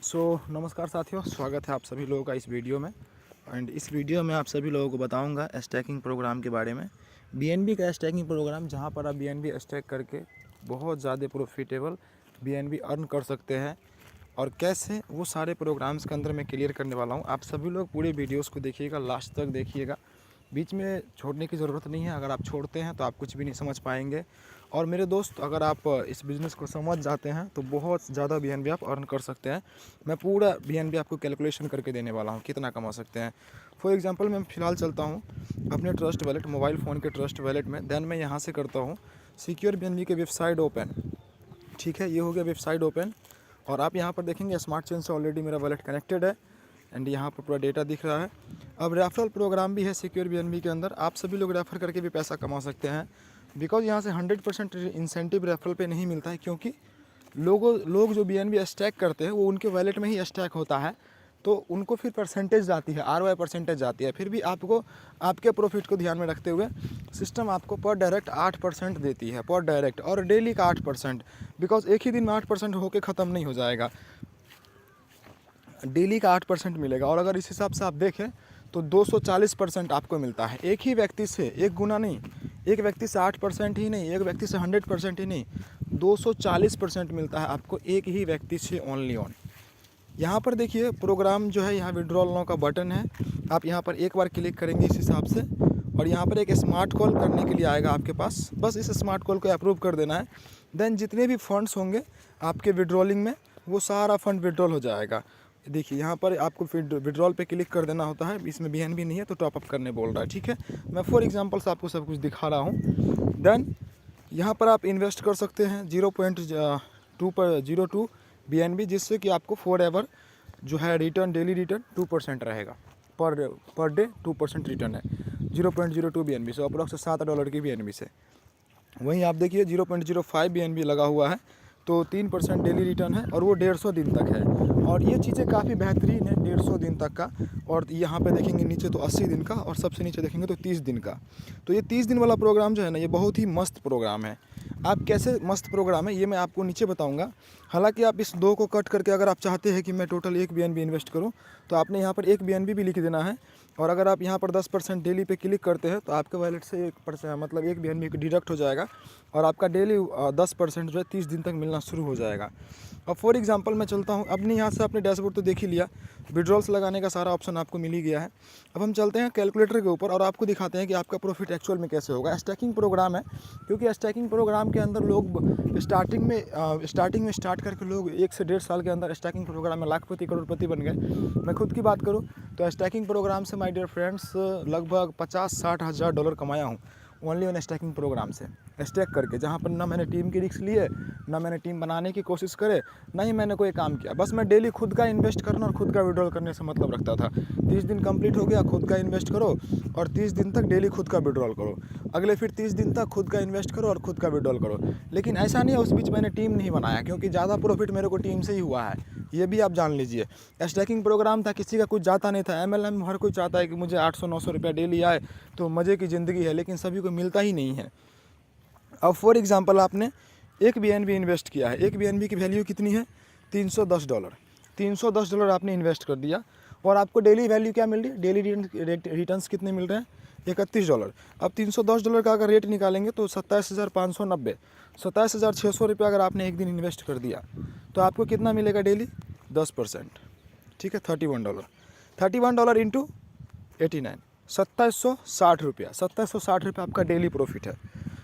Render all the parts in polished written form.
नमस्कार साथियों, स्वागत है आप सभी लोगों का इस वीडियो में। एंड इस वीडियो में आप सभी लोगों को बताऊंगा स्टैकिंग प्रोग्राम के बारे में। बीएनबी का स्टैकिंग प्रोग्राम, जहां पर आप बीएनबी स्टैक करके बहुत ज़्यादा प्रॉफिटेबल बीएनबी अर्न कर सकते हैं और कैसे, वो सारे प्रोग्राम्स के अंदर मैं क्लियर करने वाला हूं। आप सभी लोग पूरे वीडियोज़ को देखिएगा, लास्ट तक देखिएगा, बीच में छोड़ने की ज़रूरत नहीं है। अगर आप छोड़ते हैं तो आप कुछ भी नहीं समझ पाएंगे। और मेरे दोस्त, अगर आप इस बिज़नेस को समझ जाते हैं तो बहुत ज़्यादा बीएनबी आप अर्न कर सकते हैं। मैं पूरा बीएनबी आपको कैलकुलेशन करके देने वाला हूं, कितना कमा सकते हैं। फॉर एग्जांपल, मैं फ़िलहाल चलता हूं अपने ट्रस्ट वॉलेट, मोबाइल फ़ोन के ट्रस्ट वॉलेट में। देन मैं यहां से करता हूं सिक्योर बीएनबी के वेबसाइट ओपन। ठीक है, ये हो गया वेबसाइट ओपन। और आप यहाँ पर देखेंगे स्मार्ट चेन से ऑलरेडी मेरा वॉलेट कनेक्टेड है एंड यहाँ पर पूरा डेटा दिख रहा है। अब रेफरल प्रोग्राम भी है सिक्योर बीएनबी के अंदर, आप सभी लोग रेफ़र करके भी पैसा कमा सकते हैं। बिकॉज यहाँ से 100% इंसेंटिव रेफरल पे नहीं मिलता है, क्योंकि लोग जो बीएनबी स्टैक करते हैं वो उनके वॉलेट में ही स्टैक होता है, तो उनको फिर परसेंटेज आती है, आरओआई परसेंटेज आती है। फिर भी आपको आपके प्रॉफिट को ध्यान में रखते हुए सिस्टम आपको पर डायरेक्ट 8% देती है, पर डायरेक्ट, और डेली का 8%। बिकॉज एक ही दिन में 8% होकर ख़त्म नहीं हो जाएगा, डेली का 8% मिलेगा। और अगर इस हिसाब से आप देखें तो 240% आपको मिलता है एक ही व्यक्ति से, एक गुना नहीं, एक व्यक्ति से 8% ही नहीं, एक व्यक्ति से 100% ही नहीं, 240% मिलता है आपको एक ही व्यक्ति से, ओनली ऑन। यहाँ पर देखिए प्रोग्राम जो है, यहाँ विड्रॉल नाउ का बटन है, आप यहाँ पर एक बार क्लिक करेंगे इस हिसाब से, और यहाँ पर एक स्मार्ट कॉल करने के लिए आएगा आपके पास। बस इस स्मार्ट कॉल को अप्रूव कर देना है। देन जितने भी फंड्स होंगे आपके विड्रॉलिंग में, वो सारा फंड विड्रॉल हो जाएगा। देखिए यहाँ पर आपको विड्रॉल पे क्लिक कर देना होता है, इसमें बीएनबी नहीं है तो टॉपअप करने बोल रहा है। ठीक है, मैं फॉर एग्जांपल से आपको सब कुछ दिखा रहा हूँ। देन यहाँ पर आप इन्वेस्ट कर सकते हैं 0.02 बीएनबी, जिससे कि आपको फॉर एवर जो है रिटर्न, डेली रिटर्न 2% रहेगा। पर डे 2% रिटर्न है 0.02 बीएनबी से, अप्रॉक्स $7 की बीएनबी से। वहीं आप देखिए 0.05 बीएनबी लगा हुआ है, तो 3% डेली रिटर्न है, और वो 150 दिन तक है। और ये चीज़ें काफ़ी बेहतरीन है, 150 दिन तक का। और यहाँ पे देखेंगे नीचे तो 80 दिन का, और सबसे नीचे देखेंगे तो 30 दिन का। तो ये 30 दिन वाला प्रोग्राम जो है ना, ये बहुत ही मस्त प्रोग्राम है। आप कैसे मस्त प्रोग्राम है ये मैं आपको नीचे बताऊंगा। हालांकि आप इस दो को कट करके, अगर आप चाहते हैं कि मैं टोटल 1 बीएनबी इन्वेस्ट करूं, तो आपने यहाँ पर 1 बीएनबी भी लिख देना है। और अगर आप यहाँ पर 10% डेली पे क्लिक करते हैं तो आपके वॉलेट से 1%, मतलब 1 बीएनबी डिडक्ट हो जाएगा, और आपका डेली 10% जो है 30 दिन तक मिलना शुरू हो जाएगा। अब फॉर एग्जांपल मैं चलता हूँ अपने यहाँ से, अपने डैशबोर्ड तो देख ही लिया, विड्रॉल्स लगाने का सारा ऑप्शन आपको मिल ही गया है। अब हम चलते हैं कैलकुलेटर के ऊपर और आपको दिखाते हैं कि आपका प्रॉफिट एक्चुअल में कैसे होगा। स्टैकिंग प्रोग्राम है, क्योंकि स्टैकिंग प्रोग्राम के अंदर लोग स्टार्टिंग में स्टार्ट करके लोग 1 से 1.5 साल के अंदर स्टैकिंग प्रोग्राम में लाखपति, करोड़पति बन गए। मैं खुद की बात करूँ तो स्टैकिंग प्रोग्राम से माय डियर फ्रेंड्स लगभग 50-60 हज़ार डॉलर कमाया हूँ, ओनली ऑन स्टैकिंग प्रोग्राम से, स्टैक करके, जहाँ पर ना मैंने टीम की रिस्क लिए, ना मैंने टीम बनाने की कोशिश करे, ना ही मैंने कोई काम किया। बस मैं डेली खुद का इन्वेस्ट करना और खुद का विड्रॉल करने से मतलब रखता था। 30 दिन कंप्लीट हो गया, खुद का इन्वेस्ट करो, और 30 दिन तक डेली खुद का विड्रॉल करो, अगले फिर 30 दिन तक खुद का इन्वेस्ट करो और खुद का विड्रॉल करो। लेकिन ऐसा नहीं है उस बीच मैंने टीम नहीं बनाया, क्योंकि ज़्यादा प्रॉफिट मेरे को टीम से ही हुआ है, ये भी आप जान लीजिए। स्टैकिंग प्रोग्राम था, किसी का कुछ जाता नहीं था। एमएलएम हर कोई चाहता है कि मुझे 800-900 रुपया डेली आए तो मज़े की ज़िंदगी है, लेकिन सभी को मिलता ही नहीं है। अब फॉर एग्जांपल आपने 1 बीएनबी इन्वेस्ट किया है, 1 बीएनबी की वैल्यू कितनी है? $310। $310 आपने इन्वेस्ट कर दिया, और आपको डेली वैल्यू क्या मिल रही है? डेली रिटर्न्स कितने मिल रहे हैं? $31। अब $310 का अगर रेट निकालेंगे तो 27,590, 27,600 रुपये अगर आपने एक दिन इन्वेस्ट कर दिया तो आपको कितना मिलेगा डेली? 10%। ठीक है, $31। $31 इंटू 89, 2760 रुपया। 2760 रुपये आपका डेली प्रॉफिट है।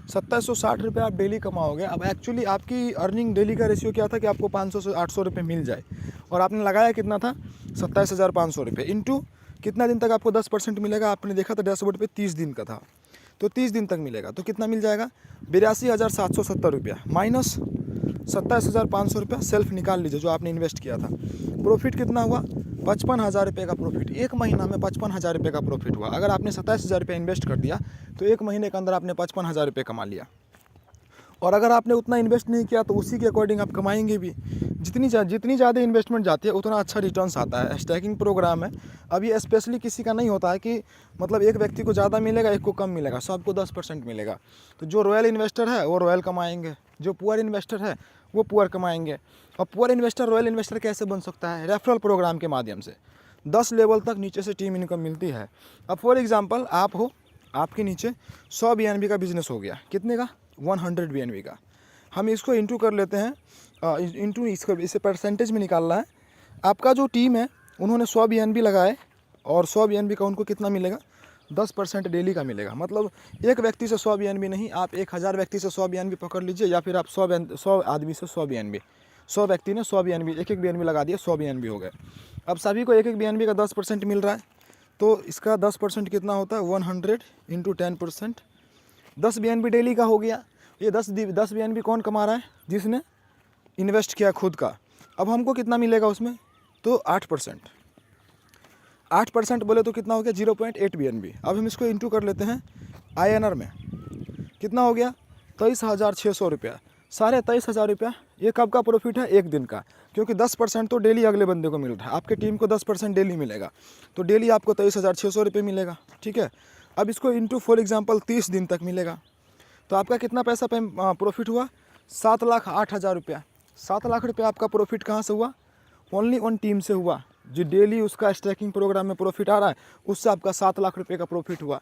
2760 रुपये आप डेली कमाओगे। अब एक्चुअली आपकी अर्निंग डेली का रेशियो क्या था कि आपको 500 से 800 रुपये मिल जाए, और आपने लगाया कितना था? 27,500 रुपये। इंटू कितना दिन तक आपको 10% मिलेगा? आपने देखा था डैशबोर्ड पे 30 दिन का था, तो 30 दिन तक मिलेगा, तो कितना मिल जाएगा? 82,770 रुपया माइनस 27,500 रुपया सेल्फ निकाल लीजिए जो आपने इन्वेस्ट किया था। प्रॉफिट कितना हुआ? 55,000 रुपये का प्रॉफिट। एक महीना में 55,000 रुपये का प्रॉफिट हुआ। अगर आपने 27,000 रुपये इन्वेस्ट कर दिया तो एक महीने के अंदर आपने 55,000 रुपये कमा लिया। और अगर आपने उतना इन्वेस्ट नहीं किया तो उसी के अकॉर्डिंग आप कमाएंगे भी। जितनी ज़्यादा इन्वेस्टमेंट जाती है उतना अच्छा रिटर्न्स आता है। स्टैकिंग प्रोग्राम है। अभी स्पेशली किसी का नहीं होता है कि मतलब एक व्यक्ति को ज़्यादा मिलेगा, एक को कम मिलेगा, सबको 10% मिलेगा। तो जो रॉयल इन्वेस्टर है वो रॉयल कमाएंगे, जो पुअर इन्वेस्टर है वो पुअर कमाएंगे। और पुअर इन्वेस्टर रॉयल इन्वेस्टर कैसे बन सकता है? रेफरल प्रोग्राम के माध्यम से 10 लेवल तक नीचे से टीम इनकम मिलती है। अब फॉर एग्जांपल आप हो, आपके नीचे 100 BNB का बिजनेस हो गया, कितने का? 100 BNB का। हम इसको इंटू कर लेते हैं, इंटू इसे परसेंटेज में निकालना है। आपका जो टीम है उन्होंने 100 BNB लगाए और 100 BNB का उनको कितना मिलेगा? 10% डेली का मिलेगा। मतलब एक व्यक्ति से 100 BNB नहीं, आप 1000 व्यक्ति से 100 BNB पकड़ लीजिए, या फिर आप 100 आदमी से 100 BNB, 100 व्यक्ति ने 100 BNB, एक BNB लगा दिया, 100 BNB हो गए। अब सभी को एक BNB का 10% मिल रहा है, तो इसका 10% कितना होता है? 100 इंटू 10%, 10 BNB डेली का हो गया। ये 10 BNB कौन कमा रहा है? जिसने इन्वेस्ट किया खुद का। अब हमको कितना मिलेगा उसमें? तो 8%। 8% बोले तो कितना हो गया? 0.8 BNB। अब हम इसको इंटू कर लेते हैं INR में, कितना हो गया? 23,600 रुपया। 23,500 रुपया। ये कब का प्रॉफिट है? एक दिन का, क्योंकि 10% तो डेली अगले बंदे को मिल रहा है। आपके टीम को 10% डेली मिलेगा, तो डेली आपको 23,600 रुपये मिलेगा, ठीक है। अब इसको इंटू फॉर एग्जांपल 30 दिन तक मिलेगा, तो आपका कितना पैसा प्रॉफिट हुआ? 7,08,000 रुपया। 7 लाख रुपया आपका प्रॉफिट कहाँ से हुआ? ओनली वन टीम से हुआ। जो डेली उसका स्टैकिंग प्रोग्राम में प्रॉफिट आ रहा है, उससे आपका 7 लाख रुपये का प्रॉफिट हुआ।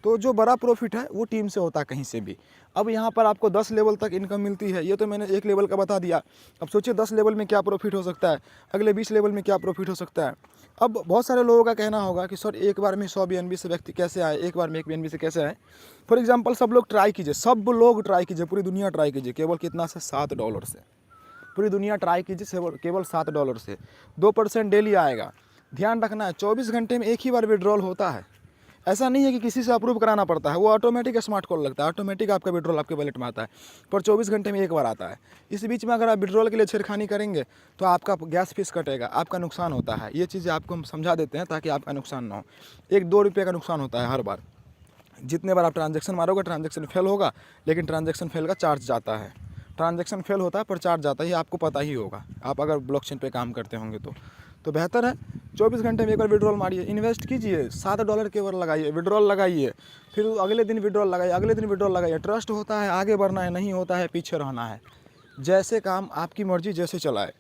तो जो बड़ा प्रॉफिट है वो टीम से होता है, कहीं से भी। अब यहाँ पर आपको 10 लेवल तक इनकम मिलती है। ये तो मैंने एक लेवल का बता दिया। अब सोचिए 10 लेवल में क्या प्रॉफिट हो सकता है, अगले 20 लेवल में क्या प्रॉफिट हो सकता है। अब बहुत सारे लोगों का कहना होगा कि सर एक बार में 100 BNB से व्यक्ति कैसे आए, एक बार में 1 BNB से कैसे आए। फॉर एग्जाम्पल सब लोग ट्राई कीजिए, पूरी दुनिया ट्राई कीजिए, केवल कितना से? $7 से। पूरी दुनिया ट्राई कीजिए केवल $7 से, 2% डेली आएगा। ध्यान रखना है 24 घंटे में एक ही बार विड्रॉल होता है। ऐसा नहीं है कि किसी से अप्रूव कराना पड़ता है, वो ऑटोमेटिक स्मार्ट कॉल लगता है, ऑटोमेटिक आपका विड्रॉल आपके वॉलेट में आता है, पर 24 घंटे में एक बार आता है। इस बीच में अगर आप विड्रॉल के लिए छेड़खानी करेंगे तो आपका गैस फीस कटेगा, आपका नुकसान होता है। ये चीज़ें आपको हम समझा देते हैं ताकि आपका नुकसान ना हो। 1-2 रुपये का नुकसान होता है हर बार। जितने बार आप ट्रांजैक्शन मारोगे ट्रांजैक्शन फेल होगा, लेकिन ट्रांजैक्शन फेल का चार्ज जाता है। ट्रांजैक्शन फेल होता है पर चार्ज जाता है, ये आपको पता ही होगा, आप अगर ब्लॉकचेन पे काम करते होंगे तो बेहतर है 24 घंटे में एक बार विड्रॉल मारिए, इन्वेस्ट कीजिए, $7 केवल लगाइए, विड्रॉल लगाइए, फिर अगले दिन विड्रॉल लगाइए, अगले दिन विड्रॉल लगाइए। ट्रस्ट होता है, आगे बढ़ना है, नहीं होता है पीछे रहना है। जैसे काम आपकी मर्जी, जैसे चलाए।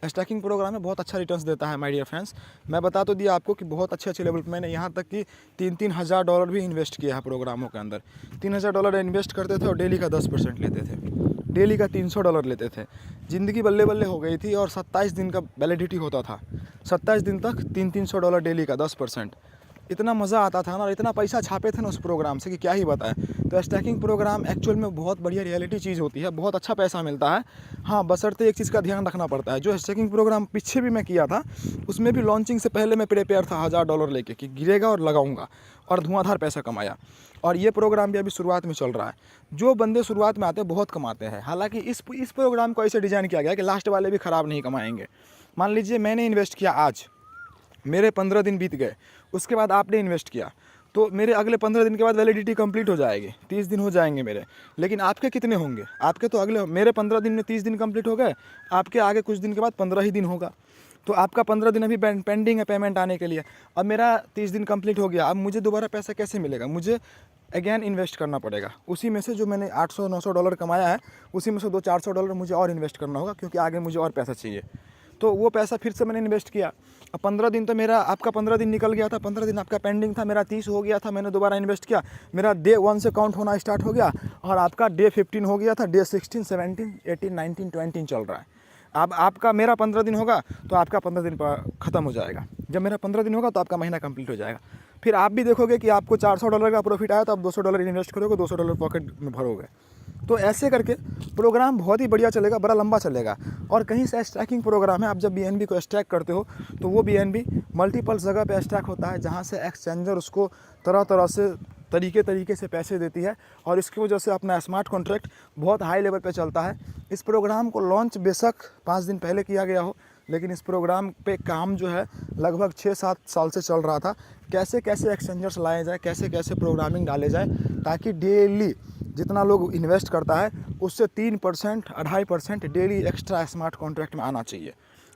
स्टैकिंग प्रोग्राम में बहुत अच्छा रिटर्न्स देता है माय डियर फ्रेंड्स। मैं बता तो दिया आपको कि बहुत अच्छे लेवल पर मैंने यहाँ तक कि $3-3 हज़ार भी इन्वेस्ट किया है प्रोग्रामों के अंदर। $3,000 इन्वेस्ट करते थे और डेली का 10% लेते थे, डेली का $300 लेते थे। ज़िंदगी बल्ले बल्ले हो गई थी और 27 दिन का वैलिडिटी होता था। 27 दिन तक $300 डेली का 10%। इतना मज़ा आता था ना, और इतना पैसा छापे थे ना उस प्रोग्राम से कि क्या ही बताएं। तो स्टैकिंग प्रोग्राम एक्चुअल में बहुत बढ़िया रियलिटी चीज़ होती है, बहुत अच्छा पैसा मिलता है। हाँ, बशर्ते एक चीज़ का ध्यान रखना पड़ता है। जो स्टैकिंग प्रोग्राम पीछे भी मैं किया था, उसमें भी लॉन्चिंग से पहले मैं प्रिपेयर था $1000 लेके कि गिरेगा और लगाऊंगा, और धुआंधार पैसा कमाया। और ये प्रोग्राम भी अभी शुरुआत में चल रहा है। जो बंदे शुरुआत में आते हैं बहुत कमाते हैं। हालांकि इस प्रोग्राम को ऐसे डिज़ाइन किया गया कि लास्ट वाले भी ख़राब नहीं कमाएंगे। मान लीजिए मैंने इन्वेस्ट किया आज, मेरे 15 दिन बीत गए, उसके बाद आपने इन्वेस्ट किया, तो मेरे अगले 15 दिन के बाद वैलिडिटी कंप्लीट हो जाएगी, 30 दिन हो जाएंगे मेरे। लेकिन आपके कितने होंगे? आपके तो अगले, मेरे 15 दिन में 30 दिन कंप्लीट हो गए, आपके आगे कुछ दिन के बाद 15 ही दिन होगा। तो आपका 15 दिन अभी पेंडिंग है पेमेंट आने के लिए। अब मेरा 30 दिन कंप्लीट हो गया, अब मुझे दोबारा पैसा कैसे मिलेगा? मुझे अगेन इन्वेस्ट करना पड़ेगा। उसी में से जो मैंने $800-900 कमाया है, उसी में से $200-400 मुझे और इन्वेस्ट करना होगा, क्योंकि आगे मुझे और पैसा चाहिए। तो वो पैसा फिर से मैंने इन्वेस्ट किया। अब 15 दिन तो मेरा, आपका 15 दिन निकल गया था, 15 दिन आपका पेंडिंग था, मेरा 30 हो गया था, मैंने दोबारा इन्वेस्ट किया, मेरा डे 1 से काउंट होना स्टार्ट हो गया, और आपका डे 15 हो गया था, डे 16, 17, 18, 19, 20 चल रहा है। अब आपका, मेरा 15 दिन होगा तो आपका 15 दिन पर ख़त्म हो जाएगा। जब मेरा 15 दिन होगा तो आपका महीना कंप्लीट हो जाएगा। फिर आप भी देखोगे कि आपको $400 का प्रॉफिट आया, तो आप $200 इन्वेस्ट करोगे, $200 पॉकेट में भरोगे। तो ऐसे करके प्रोग्राम बहुत ही बढ़िया चलेगा, बड़ा लंबा चलेगा। और कहीं से स्टैकिंग प्रोग्राम है, आप जब BNB को स्टैक करते हो तो वो BNB मल्टीपल जगह पे स्टैक होता है, जहाँ से एक्सचेंजर उसको तरह तरह से तरीके से पैसे देती है, और इसकी वजह से अपना स्मार्ट कॉन्ट्रैक्ट बहुत हाई लेवल पे चलता है। इस प्रोग्राम को लॉन्च बेशक 5 दिन पहले किया गया हो, लेकिन इस प्रोग्राम पे काम जो है लगभग 6-7 साल से चल रहा था। कैसे कैसे एक्सचेंजर्स लाए जाए, कैसे कैसे प्रोग्रामिंग डाले जाए, ताकि डेली जितना लोग इन्वेस्ट करता है उससे 3%, 2.5% डेली एक्स्ट्रा स्मार्ट कॉन्ट्रैक्ट में आना चाहिए।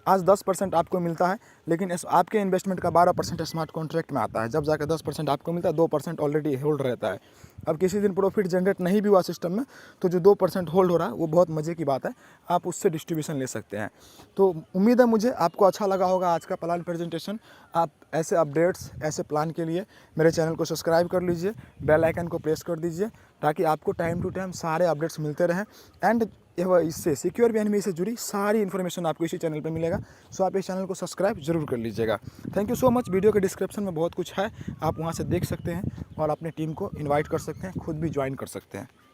आज 10% आपको मिलता है, लेकिन आपके इन्वेस्टमेंट का 12% स्मार्ट कॉन्ट्रैक्ट में आता है। जब जाकर 10% आपको मिलता है, 2% ऑलरेडी होल्ड रहता है। अब किसी दिन प्रॉफिट जनरेट नहीं भी हुआ सिस्टम में, तो जो 2% होल्ड हो रहा है वो बहुत मज़े की बात है, आप उससे डिस्ट्रीब्यूशन ले सकते हैं। तो उम्मीद है मुझे आपको अच्छा लगा होगा आज का प्लान प्रेजेंटेशन। आप ऐसे अपडेट्स, ऐसे प्लान के लिए मेरे चैनल को सब्सक्राइब कर लीजिए, बेल आइकन को प्रेस कर दीजिए, ताकि आपको टाइम टू टाइम सारे अपडेट्स मिलते रहें। एंड इससे सिक्योर बीएनबी से जुड़ी सारी इन्फॉर्मेशन आपको इसी चैनल पे मिलेगा। सो आप इस चैनल को सब्सक्राइब जरूर कर लीजिएगा। Thank you so much. Video के डिस्क्रिप्शन में बहुत कुछ है, आप वहाँ से देख सकते हैं और अपने टीम को इनवाइट कर सकते हैं, खुद भी ज्वाइन कर सकते हैं।